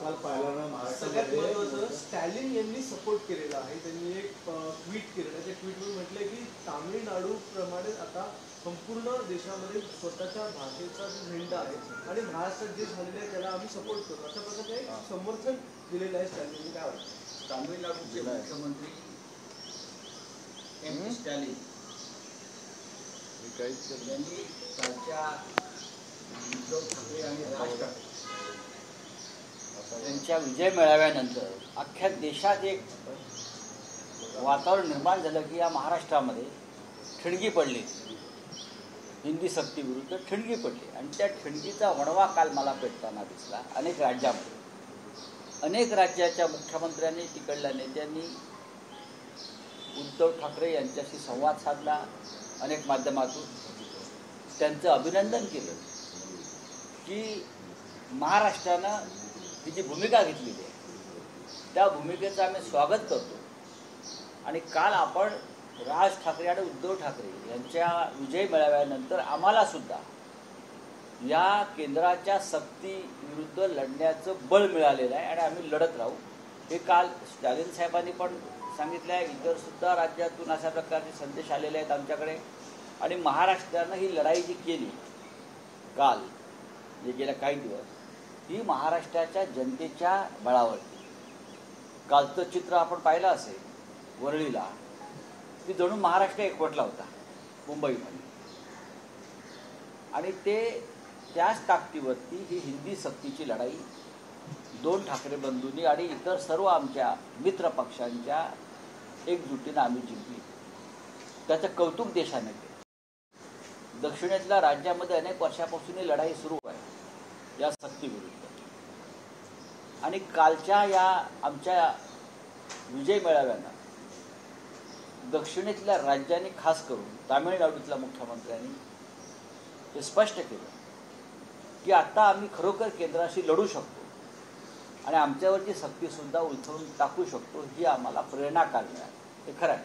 काल पाहिला ना सगळ्यात महत्त्वाचं स्टॅलिन यांनी सपोर्ट केलेला आहे. त्यांनी एक ट्विट केलेलं, त्या ट्विटवर म्हटलंय की तामिळनाडू प्रमाणे आता संपूर्ण देशामध्ये स्वतःच्या भाषेचा जो झेंडा आहे आणि महाराष्ट्रात जे झालेलं आहे त्याला आम्ही सपोर्ट करतो, अशा प्रकारचे एक समर्थन दिलेलं आहे स्टॅलिनने. काय वाटतं? तामिळनाडूचे मुख्यमंत्री एम स्टॅलिन यांनी कालच्या उद्धव ठाकरे आणि राज ठाकरे यांच्या विजय मेळाव्यानंतर अख्ख्या देशात एक वातावरण निर्माण झालं की या महाराष्ट्रामध्ये ठिणगी पडली, हिंदी सक्तीविरुद्ध ठिणगी पडली. आणि त्या ठिणगीचा वणवा काल मला पेटताना दिसला अनेक राज्यामध्ये. अनेक राज्याच्या मुख्यमंत्र्यांनी, तिकडल्या नेत्यांनी उद्धव ठाकरे यांच्याशी संवाद साधला, अनेक माध्यमातून त्यांचं अभिनंदन केलं की महाराष्ट्रानं ही जी भूमिका घेतलेली आहे त्या भूमिकेचं आम्ही स्वागत करतो. आणि काल आपण राज ठाकरे आणि उद्धव ठाकरे यांच्या विजय मेळाव्यानंतर आम्हाला सुद्धा या केंद्राच्या सक्तीविरुद्ध लढण्याचं बळ मिळालेलं आहे आणि आम्ही लढत राहू. हे काल स्टॅलिन साहेबांनी पण सांगितलं आहे. इतर सुद्धा राज्यातून अशा प्रकारचे संदेश आलेले आहेत आमच्याकडे. आणि महाराष्ट्रानं ही लढाई जी केली काल, जे गेल्या काही दिवस, ही महाराष्ट्राच्या जनतेच्या बळावरती. कालचं चित्र आपण पाहिलं असेल वरळीला, की जणू महाराष्ट्र एकवटला होता मुंबईमध्ये. आणि ते त्याच ताकदीवरती ही हिंदी सक्तीची लढाई दोन ठाकरे बंधूंनी आणि इतर सर्व आमच्या मित्र पक्षांच्या एकजुटीनं आम्ही जिंकली. त्याचं कौतुक देशाने केलं. दक्षिणेतल्या राज्यामध्ये अनेक वर्षापासून ही लढाई सुरू आहे या सक्तीविरुद्ध. आणि कालच्या या आमच्या विजय मेळाव्यानं दक्षिणेतल्या राज्यांनी, खास करून तामिळनाडूतल्या मुख्यमंत्र्यांनी हे स्पष्ट केलं की आता आम्ही खरोखर केंद्राशी लढू शकतो आणि आमच्यावरची सक्तीसुद्धा उलथवून टाकू शकतो. ही आम्हाला प्रेरणा काल मिळाली. हे खरं आहे.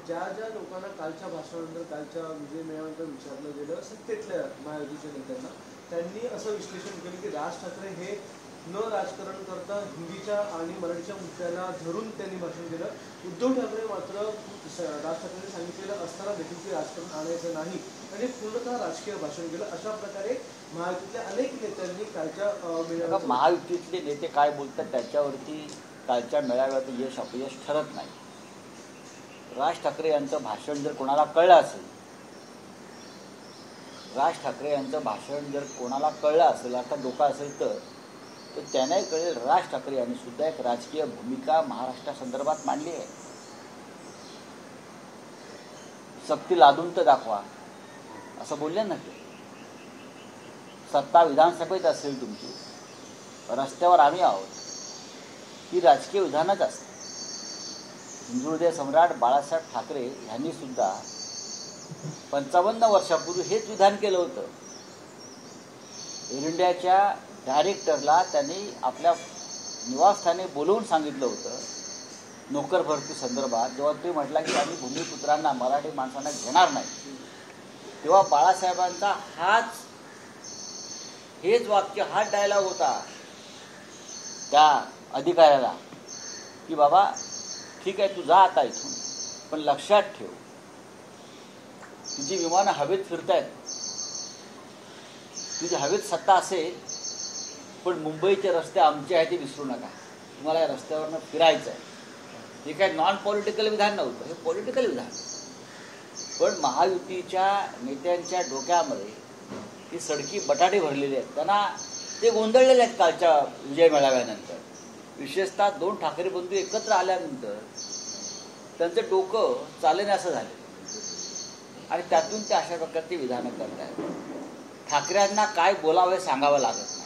ज्या ज्या लोकांना कालच्या भाषणानंतर, कालच्या विजय मेळाव्यानंतर विचारलं गेलं सत्तेतल्या महायुतीच्या नेत्यांना, त्यांनी असं विश्लेषण केलं की राज ठाकरे हे न राजकारण करता हिंदीच्या आणि मराठीच्या मुद्द्याला धरून त्यांनी भाषण केलं. उद्धव ठाकरे मात्र राज ठाकरेंनी सांगितलेलं असताना देखील की राजकारण आणायचं नाही आणि पूर्णतः राजकीय भाषण केलं. अशा प्रकारे महायुतीतल्या अनेक नेत्यांनी कालच्या मेळाव्यात, महायुतीतले नेते काय बोलतात त्याच्यावरती कालच्या मेळाव्यात यश अपयश ठरत नाही. राज ठाकरे यांचं भाषण जर कोणाला कळलं असेल, राज ठाकरे यांचं भाषण जर कोणाला कळलं असेल, आता डोका असेल तर त्याने कळेल राज ठाकरे यांनी सुद्धा एक राजकीय भूमिका महाराष्ट्रासंदर्भात मांडली आहे. सक्ती लादून तर दाखवा असं बोलले ना ते. सत्ता विधानसभेत असेल तुमची, रस्त्यावर आम्ही आहोत, ही राजकीय विधानच असते. हिंदुहृदय सम्राट बाळासाहेब ठाकरे यांनी सुद्धा 55 वर्षापूर्वी हेच विधान केलं होतं. एअर इंडियाच्या डायरेक्टरला त्यांनी आपल्या निवासस्थानी बोलवून सांगितलं होतं नोकर भरती संदर्भात. जेव्हा ते म्हटला की आम्ही भूमिपुत्रांना, मराठी माणसांना घेणार नाही, तेव्हा बाळासाहेबांचा हेच वाक्य, हाच डायलॉग होता त्या अधिकाऱ्याला की बाबा ठीक आहे, तू जा आता इथून, पण लक्षात ठेव तुझी विमानं हवेत फिरतायत, तुझी हवेत सत्ता असेल, पण मुंबईचे रस्ते आमचे आहेत ते विसरू नका. तुम्हाला या रस्त्यावरनं फिरायचं आहे. हे काय नॉन पॉलिटिकल विधान नव्हतं, हे पॉलिटिकल विधान. पण महायुतीच्या नेत्यांच्या डोक्यामध्ये ही सडकी बटाटे भरलेले आहेत. त्यांना ते गोंधळलेले आहेत कालच्या विजय मेळाव्यानंतर. विशेषतः दोन ठाकरे बंधू एकत्र आल्यानंतर त्यांचं डोकं चालेल असं झालं आणि त्यातून ते अशा प्रकारची विधानं करत आहेत. ठाकरेंना काय बोलावं सांगावं लागत नाही.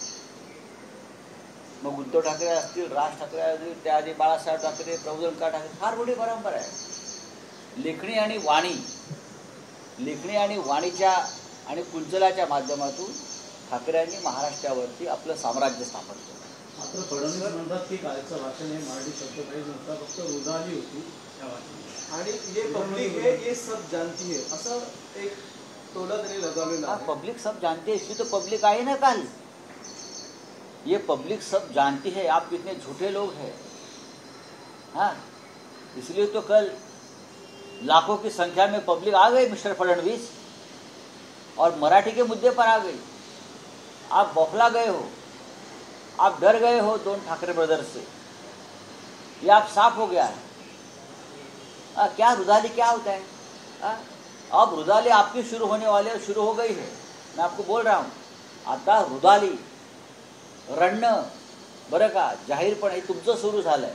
मग उद्धव ठाकरे असतील, राज ठाकरे असतील, त्याआधी बाळासाहेब ठाकरे, प्रफुल्ल ठाकरे, फार मोठी परंपरा आहे. लेखणी आणि वाणीच्या आणि कुंचलाच्या माध्यमातून ठाकरेंनी महाराष्ट्रावरती आपलं साम्राज्य स्थापन केलं. मात्र फडणवीस म्हणतात की कालचं भाषण हे मराठी शब्द काही नव्हता, फक्त रोजाली होती त्या भाषणात. आणि ये पब्लिक है, ये सब जानती है, असं एक टोला त्यांनी लगावलेला. पब्लिक सब जानते, इसकी तो पब्लिक आई ना काल. ये पब्लिक सब जानती है आप कितने झूठे लोग हैं। हाँ, इसलिए तो कल लाखों की संख्या में पब्लिक आ गई मिस्टर फडणवीस, और मराठी के मुद्दे पर आ गई। आप बौखला गए हो, आप डर गए हो दोनों ठाकरे ब्रदर्स से, ये आप साफ हो गया है। क्या रुदाली क्या होता है? अब रुदाली आपकी शुरू होने वाली है, शुरू हो गई है। मैं आपको बोल रहा हूँ, आता रुदाली रडणं बरं का जाहीरपणे हे तुमचं सुरू झालंय।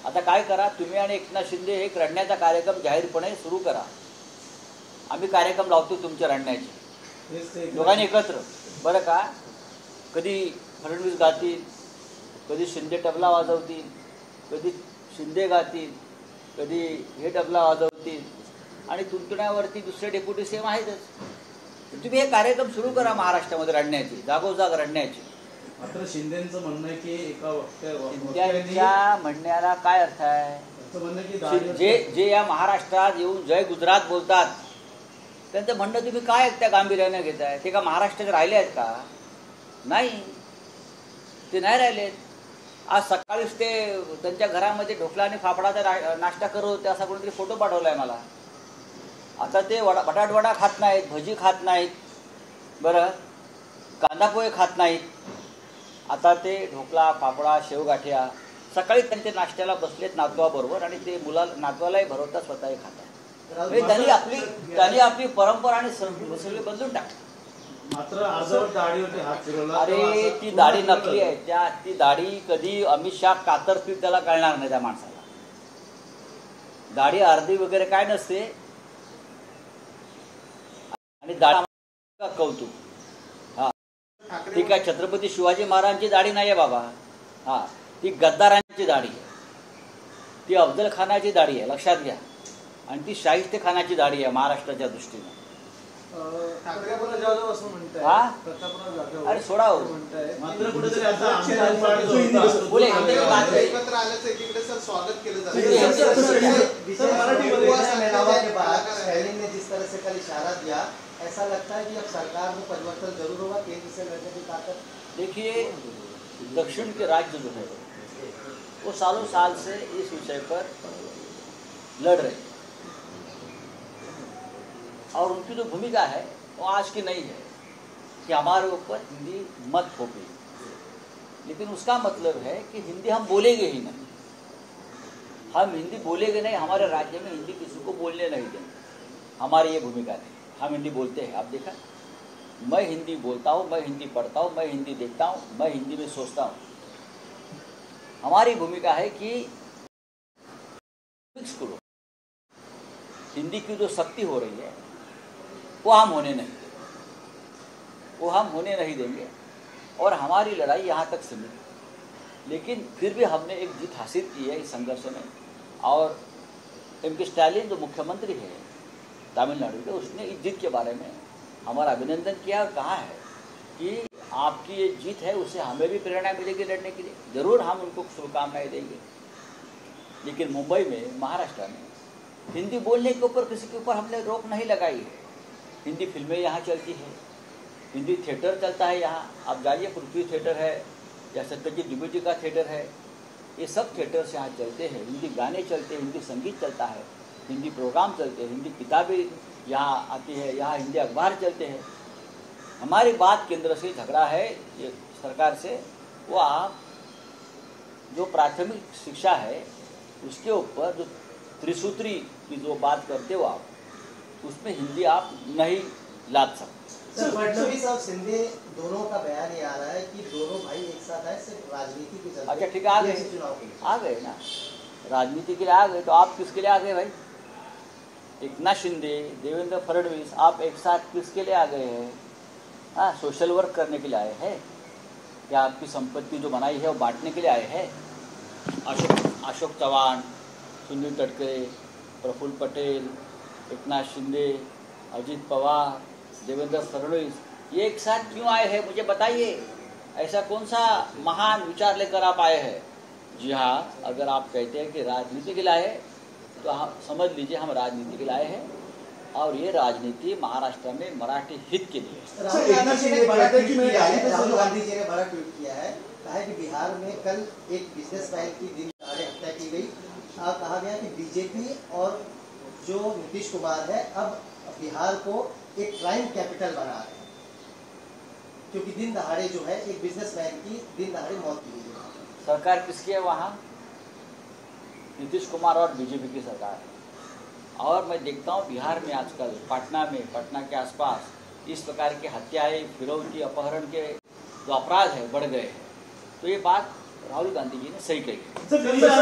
आता काय करा, तुम्ही आणि एकनाथ शिंदे एक रडण्याचा कार्यक्रम जाहीरपणे सुरू करा। आम्ही कार्यक्रम लावतो तुमच्या रडण्याचे, दोघांनी एकत्र बरं का। कधी फडणवीस गातील, कधी शिंदे तबला वाजवतील, कधी शिंदे गातील, कधी हे तबला वाजवतील, आणि तुंतण्यावरती दुसरे डेप्युटी सीएम आहेतच। तुम्ही हे कार्यक्रम सुरू करा महाराष्ट्रामध्ये रडण्याचे, जागोजाग रडण्याचे। मात्र शिंदेचं म्हणणं आहे की एका शिंदेच्या म्हणण्याला काय अर्थ आहे? जे या महाराष्ट्रात येऊन जय गुजरात बोलतात त्यांचं म्हणणं तुम्ही काय त्या गांभीर्याने घेताय? ते का महाराष्ट्रात राहिले आहेत का? नाही, ते नाही राहिलेत। आज सकाळीच ते त्यांच्या घरामध्ये ढोकळा आणि फाफडाचा नाश्ता करत होते, असा कोणतरी फोटो पाठवलाय मला। आता ते बटाटवडा खात नाहीत, भजी खात नाहीत, बरं कांदा पोहे खात नाहीत, आता ते ढोकळा फाफडा शेवगाठ्या सकाळी त्यांच्या नाश्त्याला बसलेत नातवाबरोबर, आणि ते नातवालाही भरवतात, स्वतःही खातात। त्यांनी आपली परंपरा आणि सगळे बदलून टाकली। मात्र अर्धवट दाढीवरती हात फिरवला। अरे ती दाढी नकली आहे, ती दाढी कधी अमित शाह कातरतील त्याला कळणार नाही त्या माणसाला। दाढी अर्धी वगैरे काय नसते, आणि दाढी कौतुक। हा ठीक आहे, छत्रपती शिवाजी महाराजांची दाढी नाही आहे बाबा, हा ती गद्दारांची दाढी आहे, ती अफजल खानाची दाढी आहे, लक्षात घ्या। आणि ती शाहिस्ते खानाची दाढी आहे महाराष्ट्राच्या दृष्टीने। प्रतापराव जाधव असं म्हणताय, प्रतापराव जाधव अरे सोडा हो, म्हणताय मात्र कुठेतरी आता बोले एकत्र आल्याचं एकीकडे सर स्वागत केलं जातं। स्टैलिन ने जिस तरह से कल इशारा दिया, ऐसा लगता है कि अब सरकार में परिवर्तन जरूर होगा, केंद्र से लड़ने की ताकत। देखिए, दक्षिण के राज्य जो है वो सालों साल से इस विषय पर लड़ रहे हैं, और उनकी जो भूमिका है वो आज की नहीं है कि हमारे ऊपर हिंदी मत थोपी, लेकिन उसका मतलब है कि हिंदी हम बोलेंगे ही नहीं, हम हिंदी बोलेंगे नहीं, हमारे राज्य में हिंदी किसी को बोलने नहीं देंगे। हमारी ये भूमिका नहीं, हम हिंदी बोलते हैं। आप देखा, मैं हिंदी बोलता हूँ, मैं हिंदी पढ़ता हूँ, मैं हिंदी देखता हूँ, मैं हिंदी में सोचता हूँ। हमारी भूमिका है कि मिक्स करो, हिंदी की जो शक्ति हो रही है वो हम होने नहीं देंगे, वो हम होने नहीं देंगे, और हमारी लड़ाई यहाँ तक सीमित है। लेकिन फिर भी हमने एक जीत हासिल की है इस संघर्ष में, और एम.के. स्टालिन जो मुख्यमंत्री है तमिलनाडु के, उसने इस जीत के बारे में हमारा अभिनंदन किया और कहा है कि आपकी ये जीत है, उससे हमें भी प्रेरणा मिलेगी लड़ने के लिए। ज़रूर हम उनको शुभकामनाएं देंगे, लेकिन मुंबई में, महाराष्ट्र में हिंदी बोलने के ऊपर किसी के ऊपर हमने रोक नहीं लगाई है। हिंदी फिल्में यहाँ चलती है, हिंदी थिएटर चलता है यहाँ। आप जाइए, पृथ्वी थिएटर है या सत्यजीत द्विवेदी का थिएटर है, ये सब थिएटर्स यहाँ चलते हैं। हिंदी गाने चलते हैं, हिंदी संगीत चलता है, हिंदी प्रोग्राम चलते हैं, हिंदी किताबें यहाँ आती है, यहाँ हिंदी अखबार चलते हैं। हमारी बात केंद्र से झगड़ा है ये सरकार से, वो आप जो प्राथमिक शिक्षा है उसके ऊपर जो त्रिसूत्री की जो बात करते हो आप, उसमें हिंदी आप नहीं लाद सकते। सर, फडणवीस और शिंदे दोनों का बयान ये आ रहा है कि दोनों भाई एक साथ आए सिर्फ राजनीति के चलते। अच्छा ठीक है, आ गए ना, राजनीति के लिए आ गए, तो आप किसके लिए आ गए भाई? एकनाथ शिंदे, देवेंद्र फडणवीस, आप एक साथ किसके लिए आ गए हैं? हाँ, सोशल वर्क करने के लिए आए हैं या आपकी संपत्ति जो बनाई है वो बांटने के लिए आए हैं? अशोक चव्हाण, सुनील तटकरे, प्रफुल्ल पटेल, एकनाथ शिंदे, अजित पवार, देवेंद्र फडणवीस, ये एक साथ क्यों आए हैं? मुझे बताइए, ऐसा कौन सा महान विचार लेकर आप आए हैं? जी हाँ, अगर आप कहते हैं कि राजनीति के लिए आए, तो हम समझ लीजिए हम राजनीति के लिए आए हैं, और ये राजनीति महाराष्ट्र में मराठी हित के लिए है। राहुल गांधी जी ने बड़ा ट्वीट किया है, राहुल गांधी जी ने बड़ा ट्वीट किया है, कहा है कि बिहार में कल एक बिजनेसमैन की दिन दहाड़े हत्या की गई। कहा गया कि बीजेपी और जो नीतीश कुमार है अब बिहार को एक क्राइम कैपिटल बना रहे हैं, क्योंकि दिन दहाड़े जो है एक बिजनेसमैन की दिन दहाड़े मौत की गई है। सरकार किसकी है वहाँ? नीतीश कुमार और बीजेपी की सरकार है। और मैं देखता हूँ बिहार में आजकल पटना के आसपास इस प्रकार की हत्याएं, फिरौती, अपहरण के जो अपराध है बढ़ गए हैं। तो ये बात राहुल गांधी जी ने सही कही। सर,